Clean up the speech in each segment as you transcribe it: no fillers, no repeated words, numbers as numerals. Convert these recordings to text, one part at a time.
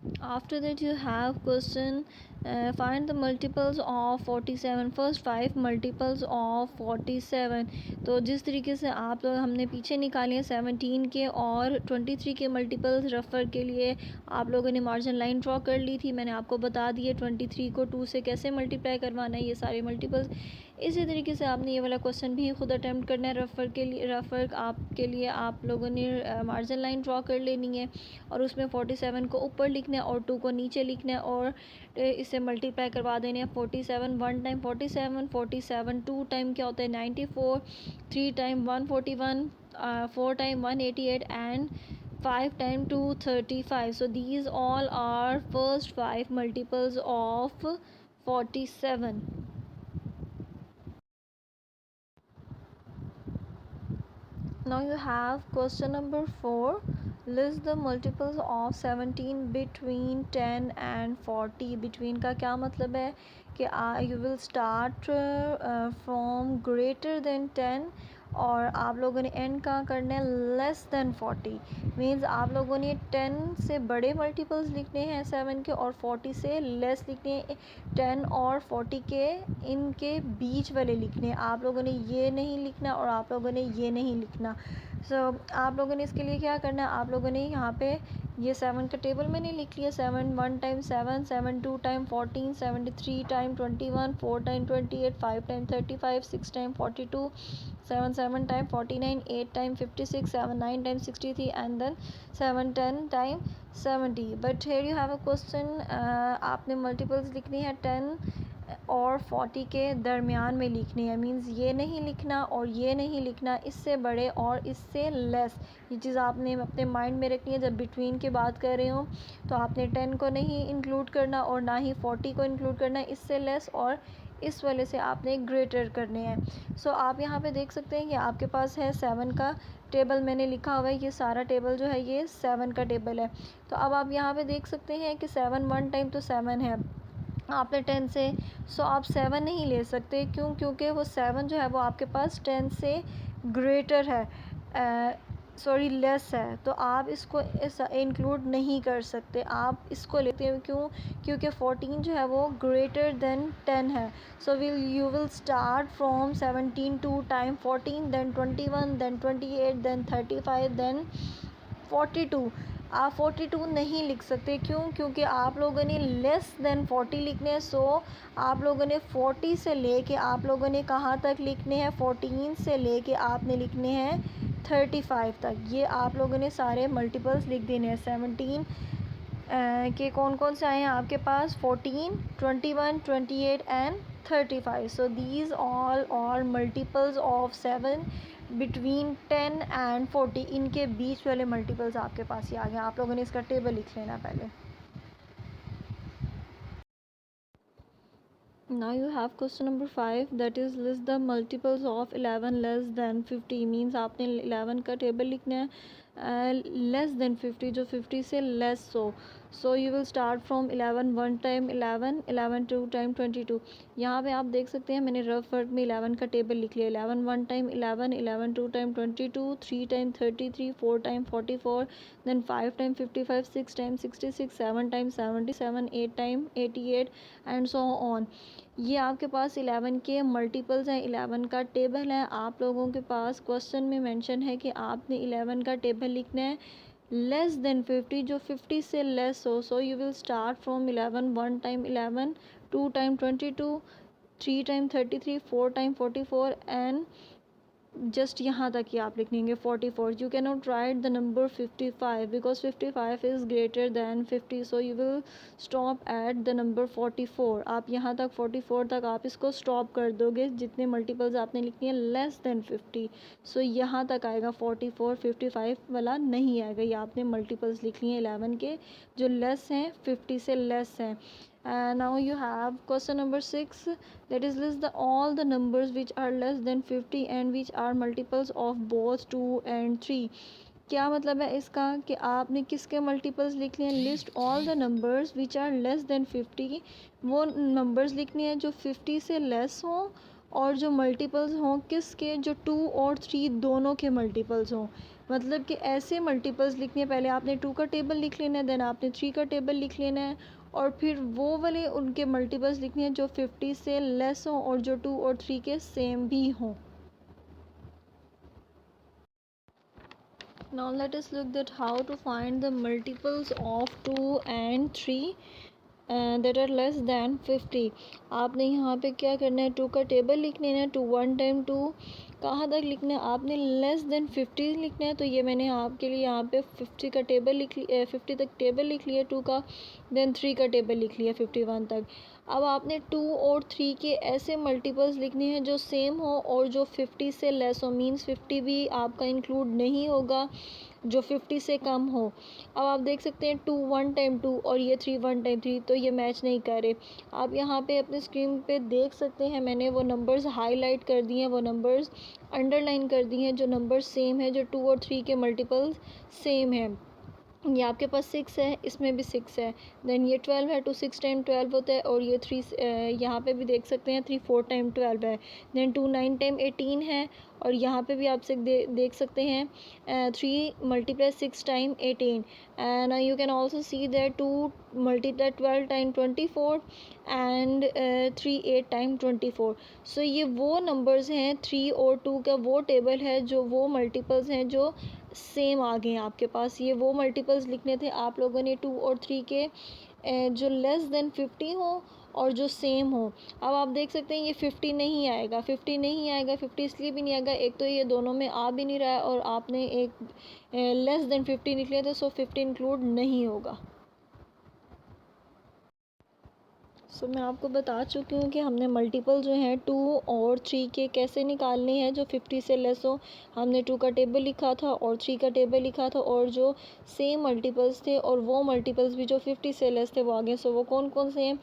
After that you have question, find the multiples of 47. first 5 multiples of 47. तो जिस तरीके से आप लोग हमने पीछे निकाले हैं 17 के और 23 के मल्टीपल्स रेफ़र के लिए आप लोगों ने मार्जिन लाइन ड्रॉ कर ली थी। मैंने आपको बता दिए 23 को 2 से कैसे मल्टीप्लाई करवाना है, ये सारे मल्टीपल्स। इसी तरीके से आपने ये वाला क्वेश्चन भी खुद अटैम्प्ट करना है। रेफ़र आपके लिए आप लोगों ने मार्जिन लाइन ड्रॉ कर लेनी है और उसमें 47 को ऊपर लिखना है और 2 को नीचे लिखना है और इसे मल्टीप्लाई करवा देने हैं। 47 1 टाइम 47, 47 2 टाइम क्या होता है 94, 3 time 141, 4 time 188 and 5 time 235. So these all are first 5 multiples of 47. Now you have question number 4. List the multiples of 17 between 10 and 40. Between का क्या मतलब है कि you will start from greater than 10 और आप लोगों ने एंड कहाँ करना है लेस देन 40. मीन्स आप लोगों ने 10 से बड़े मल्टीपल्स लिखने हैं 7 के और 40 से लेस लिखने हैं 10 और 40 के इनके बीच वाले लिखने हैं। आप लोगों ने ये नहीं लिखना और आप लोगों ने ये नहीं लिखना। आप लोगों ने इसके लिए क्या करना है, आप लोगों ने यहाँ पे ये 7 का टेबल मैंने लिख लिया। 7 1 time 7, 7 2 time 14, 73 time 21, 4 time 28, 5 time 35, 6 time 42, 7 7 time 49, 8 time 56, 7 9 time 63 and then 7 10 time 70. But here you have a question, आपने मल्टीपल्स लिखनी है 10 और 40 के दरमियान में लिखनी है। मींस ये नहीं लिखना और ये नहीं लिखना, इससे बड़े और इससे लेस। ये चीज़ आपने अपने माइंड में रखनी है जब बिटवीन की बात कर रहे हो। तो आपने 10 को नहीं इंक्लूड करना और ना ही 40 को इंक्लूड करना, इससे लेस और इस वाले से आपने ग्रेटर करने हैं। आप यहाँ पे देख सकते हैं कि आपके पास है 7 का टेबल मैंने लिखा हुआ है। ये सारा टेबल जो है ये 7 का टेबल है। तो अब आप यहाँ पे देख सकते हैं कि 7 1 टाइम तो 7 है आपने 10 से। आप 7 नहीं ले सकते, क्यों? क्योंकि वो 7 जो है वो आपके पास 10 से ग्रेटर है, सॉरी लेस है। तो आप इसको इंक्लूड नहीं कर सकते, आप इसको लेते हो। क्यों? क्योंकि 14 जो है वो ग्रेटर देन 10 है। You will start from 17 two time 14, then 21, then 28, then 35, then 42। आप 42 नहीं लिख सकते, क्यों? क्योंकि आप लोगों ने लेस देन 40 लिखने हैं। आप लोगों ने 40 से लेके आप लोगों ने कहाँ तक लिखने हैं, 14 से लेके आपने लिखने हैं 35 तक। ये आप लोगों ने सारे मल्टीपल्स लिख देने हैं। 17 के कौन कौन से आए हैं आपके पास, 14, 21, 28 and 35. These all are multiples of 7 between 10 and 40। इनके बीच वाले मल्टीपल्स आपके पास ही आ गए। आप लोगों ने इसका टेबल लिख लेना पहले। Now you have question number 5, that is list the multiples of 11 less than 50. Means आपने 11 का टेबल लिखना है लेस देन 50, जो 50 से लेस हो। You will start from 11 1 time 11, 11 2 time 22। यहाँ पे आप देख सकते हैं मैंने रफ वर्ड में 11 का टेबल लिख लिया। 11 1 time 11, 11 2 time 22, 3 time 33, 4 time 44, then 5 time 55, 6 time 66, 7 time 77, 8 time 88 and so on. ये आपके पास 11 के मल्टीपल्स हैं, 11 का टेबल है। आप लोगों के पास क्वेश्चन में मेंशन है कि आपने 11 का टेबल लिखना है लेस देन 50, जो 50 से लेस हो। You will start from 11 1 time 11, 2 time 22, 3 time 33, 4 time 44 and just यहाँ तक ही आप लिखेंगे 44. You can not write the number 55 because 55 is greater than 50. You will stop at the number 44. आप यहाँ तक 44 तक आप इसको स्टॉप कर दोगे जितने मल्टीपल्स आपने लिखनी है लेस दैन 50. यहाँ तक आएगा 44, 55 वाला नहीं आएगा। ये आपने मल्टीपल्स लिख लिए हैं 11 के जो लेस हैं 50 से लेस हैं। Now you have question number 6, that is list all the numbers which are less than 50 and which are multiples of both 2 and 3. क्या मतलब है इसका कि आपने किसके मल्टीपल्स लिख लिए हैं। List all the numbers which are less than 50, वो नंबर्स लिखने हैं जो 50 से लेस हों और जो मल्टीपल्स हों किसके, जो 2 और 3 दोनों के मल्टीपल्स हों। मतलब कि ऐसे मल्टीपल्स लिखने हैं, पहले आपने 2 का टेबल लिख लेना है, देन आपने 3 का टेबल लिख लेना है, और फिर वो वाले उनके मल्टीपल्स लिखने हैं जो 50 से लेस हों और जो 2 और 3 के सेम भी हों। Now let us look at how to find the multiples of 2 and 3 that are less than 50। आपने यहाँ पे क्या करना है, 2 का टेबल लिख लेना है, 2 1 टाइम 2 कहाँ तक लिखना है, आपने लेस देन 50 लिखना है। तो ये मैंने आपके लिए यहाँ पे 50 का टेबल लिख लिया, 50 तक टेबल लिख लिया 2 का, देन 3 का टेबल लिख लिया 51 तक। अब आपने 2 और 3 के ऐसे मल्टीपल्स लिखने हैं जो सेम हो और जो 50 से लेस हो, मींस 50 भी आपका इंक्लूड नहीं होगा जो 50 से कम हो। अब आप देख सकते हैं 2 1 टाइम 2 और ये 3 1 टाइम 3, तो ये मैच नहीं कर रहे। आप यहाँ पे अपने स्क्रीन पे देख सकते हैं, मैंने वो नंबर्स हाईलाइट कर दिए हैं, वो नंबर्स अंडरलाइन कर दिए हैं जो नंबर्स सेम है, जो 2 और 3 के मल्टीपल्स सेम है। ये आपके पास 6 है, इसमें भी 6 है, देन ये 12 है, 2 6 टाइम 12 होता है, और ये 3 यहाँ पे भी देख सकते हैं 3 4 टाइम 12 है, देन 2 9 टाइम 18 है, और यहाँ पे भी आप देख सकते हैं 3 multiply 6 time 18, and you can also see that 2 multiply 12 time 24 and 3 8 time 24। सो ये वो नंबर्स हैं, 3 और 2 का वो टेबल है जो वो मल्टीपल्स हैं जो सेम आ गए हैं आपके पास। ये वो मल्टीपल्स लिखने थे आप लोगों ने 2 और 3 के जो लेस देन 50 हो और जो सेम हो। अब आप देख सकते हैं ये 50 नहीं आएगा, 50 नहीं आएगा, 50 इसलिए भी नहीं आएगा, एक तो ये दोनों में आ भी नहीं रहा है और आपने एक लेस देन 50 निकले थे, सो 50 इंक्लूड नहीं होगा। सो मैं आपको बता चुकी हूँ कि हमने मल्टीपल जो हैं 2 और 3 के कैसे निकालने हैं जो 50 से लेस हो। हमने 2 का टेबल लिखा था और 3 का टेबल लिखा था, और जो सेम मल्टीपल्स थे और वो मल्टीपल्स भी जो 50 से लेस थे वो आगे। सो वो कौन कौन से हैं,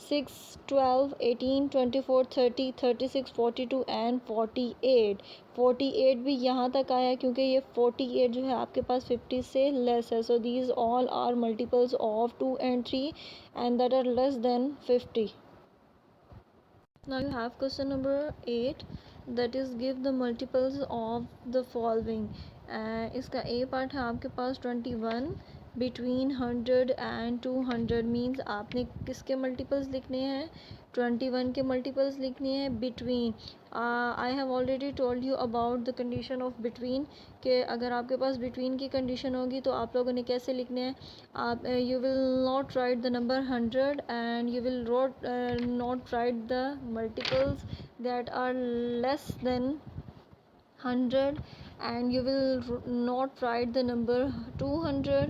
6 12 18 24 30 36 42 एंड 48। 48 भी यहाँ तक आया क्योंकि ये 48 जो है आपके पास 50 से लेस है। So these all are multiples of 2 and 3 and that are less than 50। Now you have question number 8, that is give the multiples of the following। इसका ए पार्ट है आपके पास 21 between 100 and 200, मीन्स आपने किसके मल्टीपल्स लिखने हैं, 21 के multiples लिखने हैं between. I have already told you about the condition of between, कि अगर आपके पास बिटवीन की कंडीशन होगी तो आप लोगों ने कैसे लिखने हैं, आप you will not write the number 100 and you will not write the multiples that are less than 100, and you will not write the number 200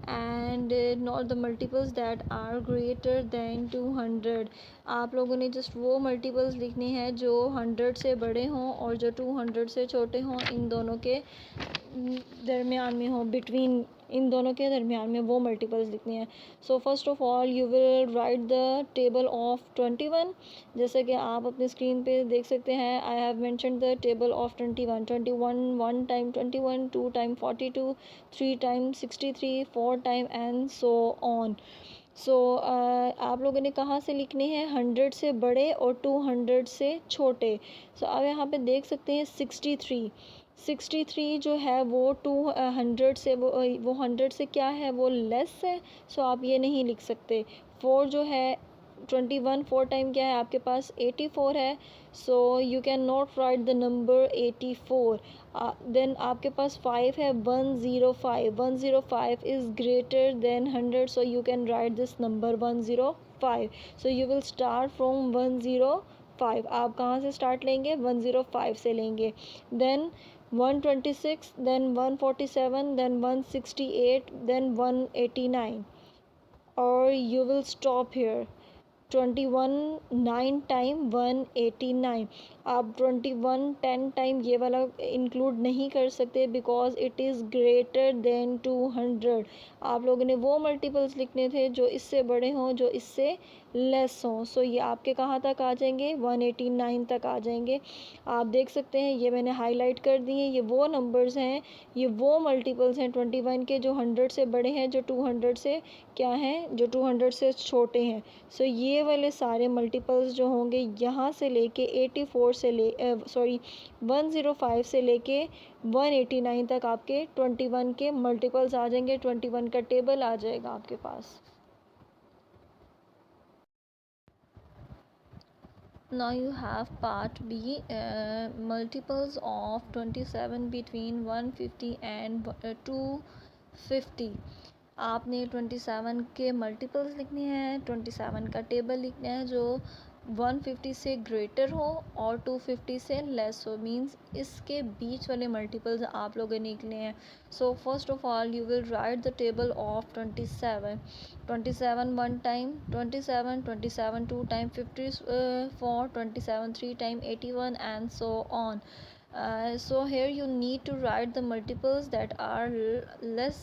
and not the multiples that are greater than 200। आप लोगों ने just वो multiples लिखने हैं जो 100 से बड़े हों और जो 200 से छोटे हों, इन दोनों के दरमियान में हो, बिटवीन इन दोनों के दरमियान में वो मल्टीपल्स लिखने हैं। So first of all you will write the table of 21, जैसे कि आप अपने स्क्रीन पे देख सकते हैं। I have mention the table of 21 1 time 21, 2 time 42, 3 time 63, 4 time and so on. So आप लोगों ने कहाँ से लिखने हैं, 100 से बड़े और 200 से छोटे। सो आप यहाँ पे देख सकते हैं 63 जो है वो 200 से वो 100 से क्या है, वो लेस है। सो आप ये नहीं लिख सकते। 4 जो है 21, 4 टाइम क्या है आपके पास 84 है। So you can not write the number 84। Then आपके पास 5 है 105, 105 is greater than 100, so you can write this number 105। So you will start from 105। आप कहाँ से स्टार्ट लेंगे, 105 से लेंगे। Then 126, then 147, then 168, then 189, or you will stop here। 21 9 time 189। आप 21 10 टाइम ये वाला इंक्लूड नहीं कर सकते because it is greater then 200। आप लोगों ने वो मल्टीपल्स लिखने थे जो इससे बड़े हों, जो इससे लेस हों। सो ये आपके कहाँ तक आ जाएंगे, 189 तक आ जाएंगे। आप देख सकते हैं ये मैंने हाईलाइट कर दिए, ये वो नंबर्स हैं, ये वो मल्टीपल्स हैं 21 के जो 100 से बड़े हैं, जो 200 से क्या हैं, जो 200 से छोटे हैं। सो ये वाले सारे मल्टीपल्स जो होंगे यहाँ से लेके 84 से ले 105 से लेके 189 तक आपके 21 के मल्टीपल्स आ जाएंगे, 21 का टेबल आ जाएगा आपके पास। Now you have part B, multiples of 27 between 150 and 250। आपने 27 के मल्टीपल्स लिखने हैं, 27 का टेबल लिखना है जो 150 से ग्रेटर हो और 250 से लेस हो, मीन्स इसके बीच वाले मल्टीपल्स आप लोगों ने लिखने हैं। So first of all you will write the table of 27। 27 1 time, 27 27 2 time, 54 27 3 time, 81 and so on. So here you need to write the multiples that are less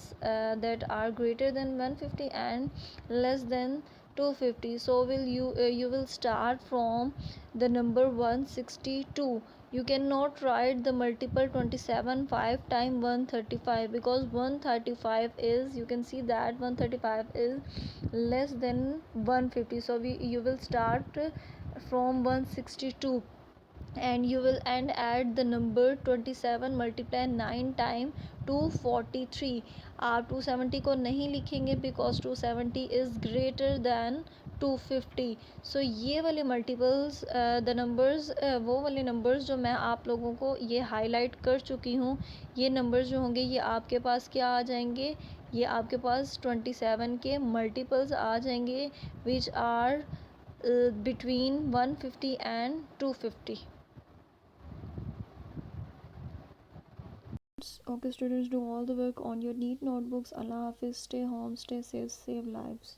that are greater than 150 and less than 250. So you will start from the number 162. You cannot write the multiple 27 5 time 135 because 135 is, you can see that 135 is less than 150. So you will start from 162 and you will end at the number 27 multiply 9 time 243। आप 270 को नहीं लिखेंगे because 270 is greater than 250। सो ये वाले multiples the numbers वो वाले numbers जो मैं आप लोगों को ये हाईलाइट कर चुकी हूँ, ये नंबर्स जो होंगे ये आपके पास क्या आ जाएंगे, ये आपके पास 27 के मल्टीपल्स आ जाएंगे which are between 150 and 250। Okay students, do all the work on your neat notebooks. Allah Hafiz, stay home, stay safe, save lives.